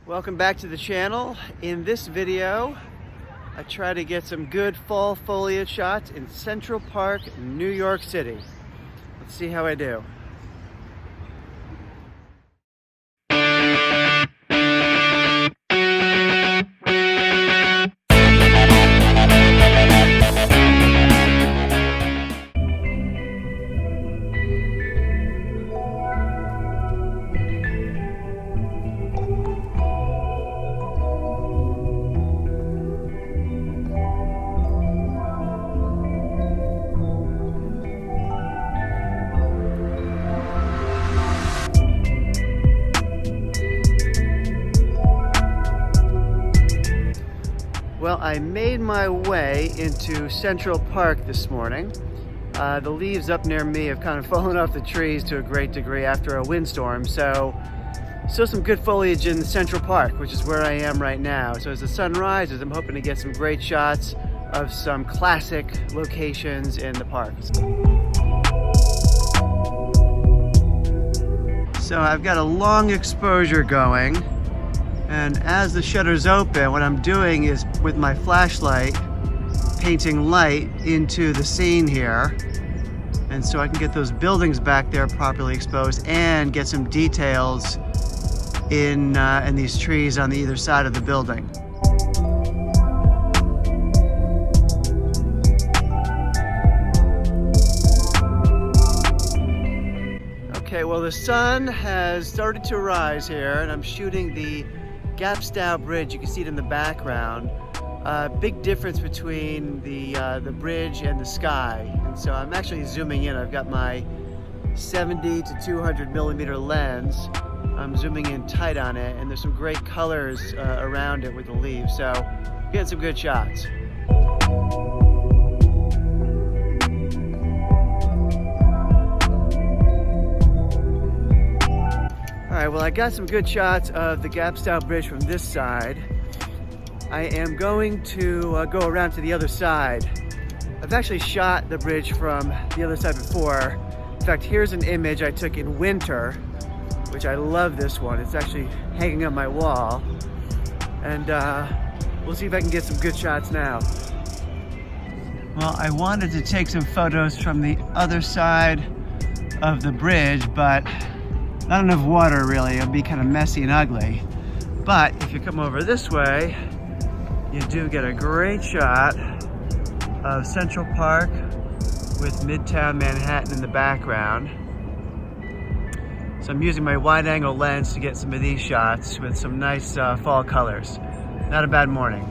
Welcome back to the channel. In this video, I try to get some good fall foliage shots in Central Park, New York City. Let's see how I do. Well, I made my way into Central Park this morning. The leaves up near me have kind of fallen off the trees to a great degree after a windstorm, so still some good foliage in Central Park, which is where I am right now. So as the sun rises, I'm hoping to get some great shots of some classic locations in the park. So I've got a long exposure going. And as the shutters open, what I'm doing is with my flashlight, painting light into the scene here. And so I can get those buildings back there properly exposed and get some details in these trees on the either side of the building. Okay, well the sun has started to rise here and I'm shooting the Gapstow bridge. You can see it in the background. Big difference between the bridge and the sky. And so I'm actually zooming in. I've got my 70 to 200 millimeter lens. I'm zooming in tight on it, and there's some great colors around it with the leaves. So getting some good shots. Alright, well I got some good shots of the Gapstow Bridge from this side. I am going to go around to the other side. I've actually shot the bridge from the other side before. In fact, here's an image I took in winter, which I love this one. It's actually hanging on my wall. And we'll see if I can get some good shots now. Well, I wanted to take some photos from the other side of the bridge, but not enough water really. It'll be kind of messy and ugly. But if you come over this way, you do get a great shot of Central Park with Midtown Manhattan in the background. So I'm using my wide angle lens to get some of these shots with some nice fall colors. Not a bad morning.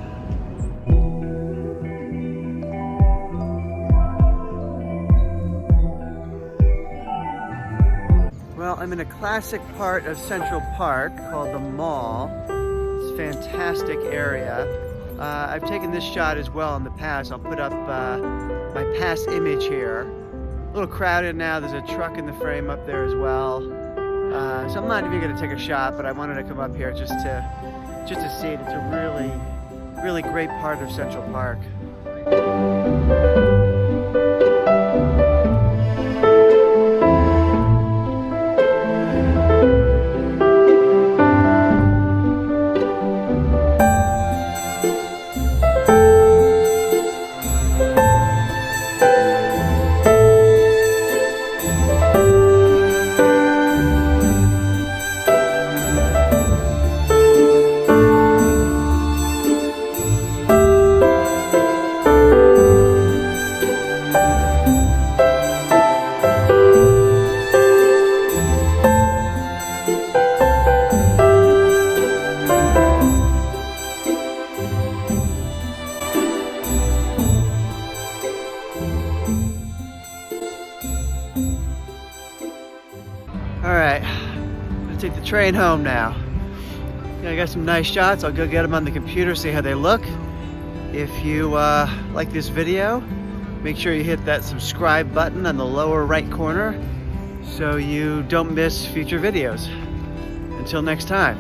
Well, I'm in a classic part of Central Park called the Mall. It's a fantastic area. I've taken this shot as well in the past. I'll put up my past image here. A little crowded now. There's a truck in the frame up there as well. So I'm not even going to take a shot, but I wanted to come up here just to see it. It's a really great part of Central Park. Alright, I'm gonna take the train home now. I got some nice shots. I'll go get them on the computer, see how they look. If you like this video, make sure you hit that subscribe button on the lower right corner so you don't miss future videos. Until next time.